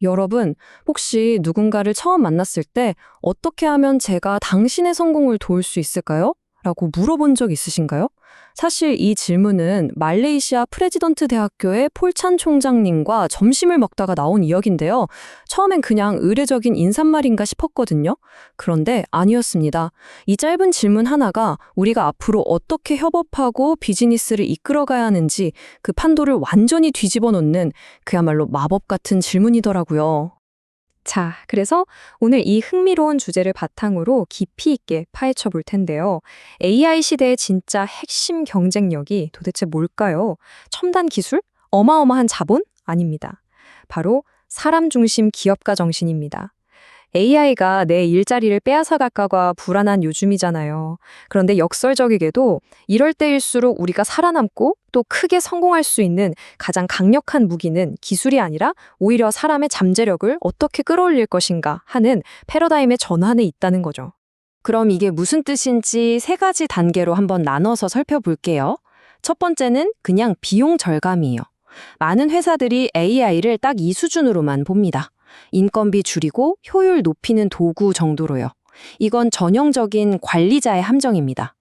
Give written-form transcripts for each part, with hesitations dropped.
여러분, 혹시 누군가를 처음 만났을 때 어떻게 하면 제가 당신의 성공을 도울 수 있을까요? 라고 물어본 적 있으신가요? 사실 이 질문은 말레이시아 프레지던트 대학교의 폴찬 총장님과 점심을 먹다가 나온 이야기인데요. 처음엔 그냥 의례적인 인사말인가 싶었거든요. 그런데 아니었습니다. 이 짧은 질문 하나가 우리가 앞으로 어떻게 협업하고 비즈니스를 이끌어가야 하는지 그 판도를 완전히 뒤집어 놓는 그야말로 마법 같은 질문이더라고요. 자, 그래서 오늘 이 흥미로운 주제를 바탕으로 깊이 있게 파헤쳐 볼 텐데요. AI 시대의 진짜 핵심 경쟁력이 도대체 뭘까요? 첨단 기술? 어마어마한 자본? 아닙니다. 바로 사람 중심 기업가 정신입니다. AI가 내 일자리를 빼앗아갈까봐 불안한 요즘이잖아요. 그런데 역설적이게도 이럴 때일수록 우리가 살아남고 또 크게 성공할 수 있는 가장 강력한 무기는 기술이 아니라 오히려 사람의 잠재력을 어떻게 끌어올릴 것인가 하는 패러다임의 전환에 있다는 거죠. 그럼 이게 무슨 뜻인지 세 가지 단계로 한번 나눠서 살펴볼게요. 첫 번째는 그냥 비용 절감이에요. 많은 회사들이 AI를 딱 이 수준으로만 봅니다. 인건비 줄이고 효율 높이는 도구 정도로요. 이건 전형적인 관리자의 함정입니다.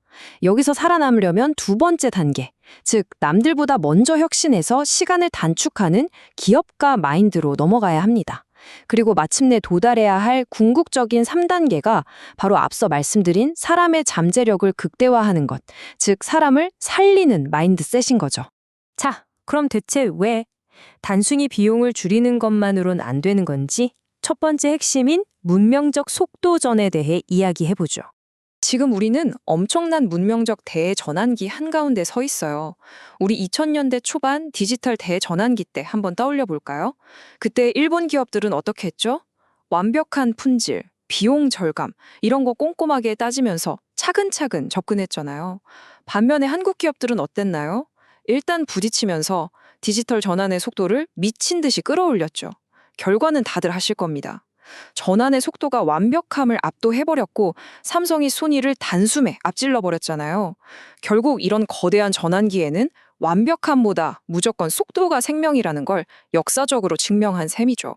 여기서 살아남으려면 두 번째 단계, 즉 남들보다 먼저 혁신해서 시간을 단축하는 기업가 마인드로 넘어가야 합니다. 그리고 마침내 도달해야 할 궁극적인 3단계가 바로 앞서 말씀드린 사람의 잠재력을 극대화하는 것, 즉 사람을 살리는 마인드셋인 거죠. 자, 그럼 대체 왜 단순히 비용을 줄이는 것만으론 안 되는 건지 첫 번째 핵심인 문명적 속도전에 대해 이야기해보죠. 지금 우리는 엄청난 문명적 대전환기 한가운데 서 있어요. 우리 2000년대 초반 디지털 대전환기 때 한번 떠올려 볼까요? 그때 일본 기업들은 어떻게 했죠? 완벽한 품질, 비용 절감, 이런 거 꼼꼼하게 따지면서 차근차근 접근했잖아요. 반면에 한국 기업들은 어땠나요? 일단 부딪히면서 디지털 전환의 속도를 미친 듯이 끌어올렸죠. 결과는 다들 아실 겁니다. 전환의 속도가 완벽함을 압도해버렸고 삼성이 소니를 단숨에 앞질러버렸잖아요. 결국 이런 거대한 전환기에는 완벽함보다 무조건 속도가 생명이라는 걸 역사적으로 증명한 셈이죠.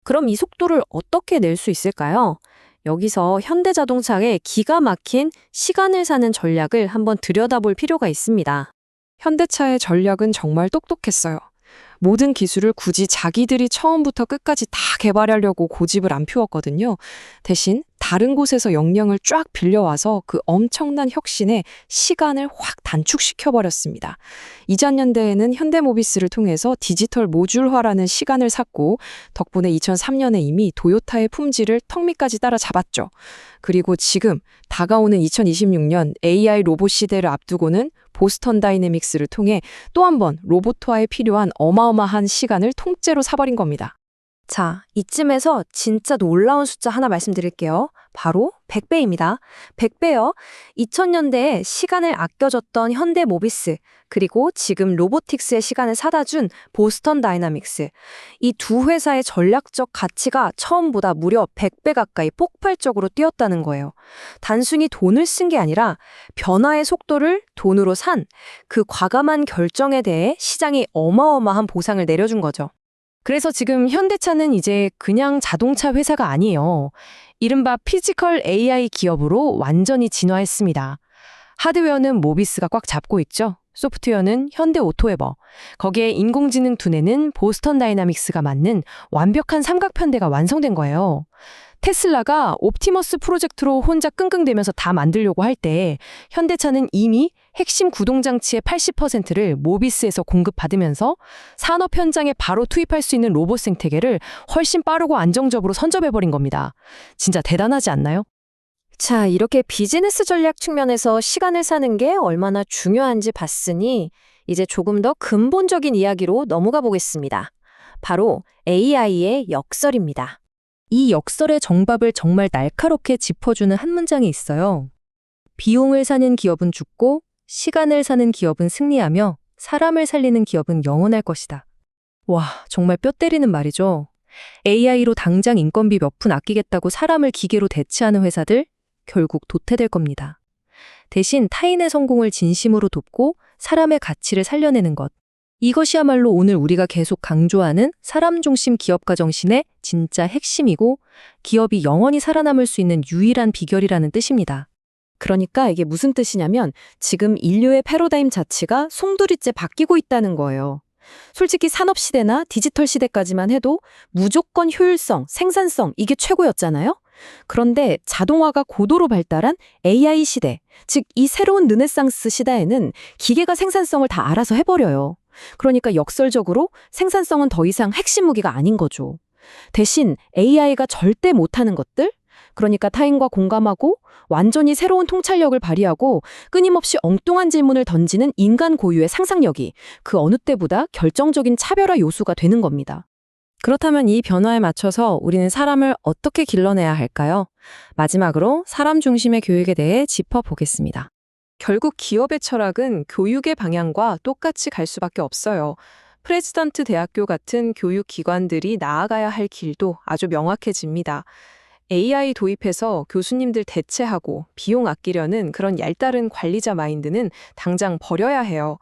그럼 이 속도를 어떻게 낼 수 있을까요? 여기서 현대자동차의 기가 막힌 시간을 사는 전략을 한번 들여다볼 필요가 있습니다. 현대차의 전략은 정말 똑똑했어요. 모든 기술을 굳이 자기들이 처음부터 끝까지 다 개발하려고 고집을 안 피웠거든요. 대신 다른 곳에서 역량을 쫙 빌려와서 그 엄청난 혁신에 시간을 확 단축시켜버렸습니다. 2000년대에는 현대모비스를 통해서 디지털 모듈화라는 시간을 샀고 덕분에 2003년에 이미 도요타의 품질을 턱 밑까지 따라잡았죠. 그리고 지금 다가오는 2026년 AI 로봇 시대를 앞두고는 보스턴 다이내믹스를 통해 또 한 번 로봇화에 필요한 어마어마한 시간을 통째로 사버린 겁니다. 자, 이쯤에서 진짜 놀라운 숫자 하나 말씀드릴게요. 바로 100배입니다. 100배요. 2000년대에 시간을 아껴줬던 현대모비스, 그리고 지금 로보틱스의 시간을 사다 준 보스턴 다이나믹스. 이 두 회사의 전략적 가치가 처음보다 무려 100배 가까이 폭발적으로 뛰었다는 거예요. 단순히 돈을 쓴 게 아니라 변화의 속도를 돈으로 산 그 과감한 결정에 대해 시장이 어마어마한 보상을 내려준 거죠. 그래서 지금 현대차는 이제 그냥 자동차 회사가 아니에요. 이른바 피지컬 AI 기업으로 완전히 진화했습니다. 하드웨어는 모비스가 꽉 잡고 있죠. 소프트웨어는 현대 오토에버, 거기에 인공지능 두뇌는 보스턴 다이나믹스가 맞는 완벽한 삼각편대가 완성된 거예요. 테슬라가 옵티머스 프로젝트로 혼자 끙끙대면서 다 만들려고 할 때 현대차는 이미 핵심 구동장치의 80%를 모비스에서 공급받으면서 산업 현장에 바로 투입할 수 있는 로봇 생태계를 훨씬 빠르고 안정적으로 선점해버린 겁니다. 진짜 대단하지 않나요? 자, 이렇게 비즈니스 전략 측면에서 시간을 사는 게 얼마나 중요한지 봤으니 이제 조금 더 근본적인 이야기로 넘어가 보겠습니다. 바로 AI의 역설입니다. 이 역설의 정답을 정말 날카롭게 짚어주는 한 문장이 있어요. 비용을 사는 기업은 죽고 시간을 사는 기업은 승리하며 사람을 살리는 기업은 영원할 것이다. 와, 정말 뼈 때리는 말이죠. AI로 당장 인건비 몇 푼 아끼겠다고 사람을 기계로 대체하는 회사들 결국 도태될 겁니다. 대신 타인의 성공을 진심으로 돕고 사람의 가치를 살려내는 것. 이것이야말로 오늘 우리가 계속 강조하는 사람 중심 기업가 정신의 진짜 핵심이고 기업이 영원히 살아남을 수 있는 유일한 비결이라는 뜻입니다. 그러니까 이게 무슨 뜻이냐면 지금 인류의 패러다임 자체가 송두리째 바뀌고 있다는 거예요. 솔직히 산업시대나 디지털 시대까지만 해도 무조건 효율성, 생산성 이게 최고였잖아요. 그런데 자동화가 고도로 발달한 AI 시대, 즉 이 새로운 르네상스 시대에는 기계가 생산성을 다 알아서 해버려요. 그러니까 역설적으로 생산성은 더 이상 핵심 무기가 아닌 거죠. 대신 AI가 절대 못하는 것들? 그러니까 타인과 공감하고 완전히 새로운 통찰력을 발휘하고 끊임없이 엉뚱한 질문을 던지는 인간 고유의 상상력이 그 어느 때보다 결정적인 차별화 요소가 되는 겁니다. 그렇다면 이 변화에 맞춰서 우리는 사람을 어떻게 길러내야 할까요? 마지막으로 사람 중심의 교육에 대해 짚어보겠습니다. 결국 기업의 철학은 교육의 방향과 똑같이 갈 수밖에 없어요. 프레지던트 대학교 같은 교육기관들이 나아가야 할 길도 아주 명확해집니다. AI 도입해서 교수님들 대체하고 비용 아끼려는 그런 얄다른 관리자 마인드는 당장 버려야 해요.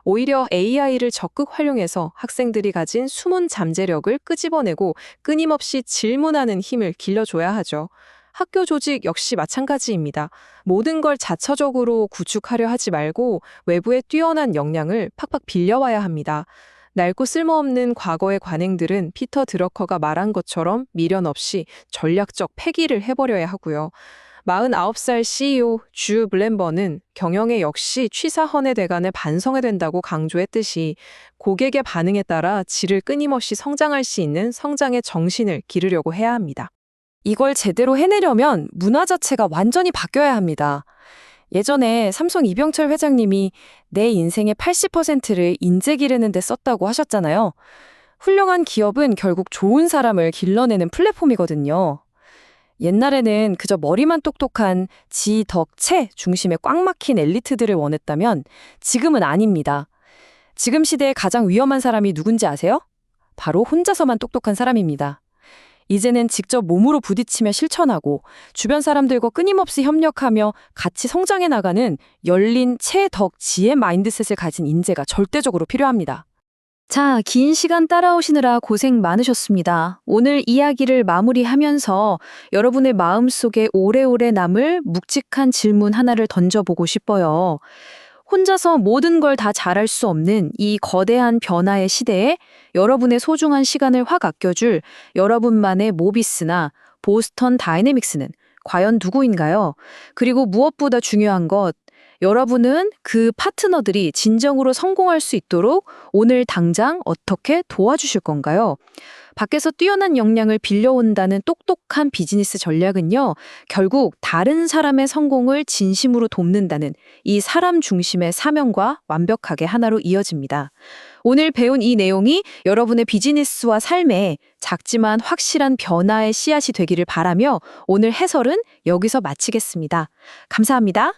오히려 AI를 적극 활용해서 학생들이 가진 숨은 잠재력을 끄집어내고 끊임없이 질문하는 힘을 길러줘야 하죠. 학교 조직 역시 마찬가지입니다. 모든 걸 자처적으로 구축하려 하지 말고 외부의 뛰어난 역량을 팍팍 빌려와야 합니다. 낡고 쓸모없는 과거의 관행들은 피터 드러커가 말한 것처럼 미련 없이 전략적 폐기를 해버려야 하고요. 49살 CEO 주 블랜버는 경영에 역시 취사헌의 대간을 반성해야 된다고 강조했듯이 고객의 반응에 따라 질을 끊임없이 성장할 수 있는 성장의 정신을 기르려고 해야 합니다. 이걸 제대로 해내려면 문화 자체가 완전히 바뀌어야 합니다. 예전에 삼성 이병철 회장님이 내 인생의 80%를 인재 기르는 데 썼다고 하셨잖아요. 훌륭한 기업은 결국 좋은 사람을 길러내는 플랫폼이거든요. 옛날에는 그저 머리만 똑똑한 지, 덕, 채 중심의 꽉 막힌 엘리트들을 원했다면 지금은 아닙니다. 지금 시대에 가장 위험한 사람이 누군지 아세요? 바로 혼자서만 똑똑한 사람입니다. 이제는 직접 몸으로 부딪히며 실천하고 주변 사람들과 끊임없이 협력하며 같이 성장해 나가는 열린 채, 덕, 지의 마인드셋을 가진 인재가 절대적으로 필요합니다. 자, 긴 시간 따라오시느라 고생 많으셨습니다. 오늘 이야기를 마무리하면서 여러분의 마음속에 오래오래 남을 묵직한 질문 하나를 던져보고 싶어요. 혼자서 모든 걸 다 잘할 수 없는 이 거대한 변화의 시대에 여러분의 소중한 시간을 확 아껴줄 여러분만의 모비스나 보스턴 다이내믹스는 과연 누구인가요? 그리고 무엇보다 중요한 것, 여러분은 그 파트너들이 진정으로 성공할 수 있도록 오늘 당장 어떻게 도와주실 건가요? 밖에서 뛰어난 역량을 빌려온다는 똑똑한 비즈니스 전략은요, 결국 다른 사람의 성공을 진심으로 돕는다는 이 사람 중심의 사명과 완벽하게 하나로 이어집니다. 오늘 배운 이 내용이 여러분의 비즈니스와 삶에 작지만 확실한 변화의 씨앗이 되기를 바라며 오늘 해설은 여기서 마치겠습니다. 감사합니다.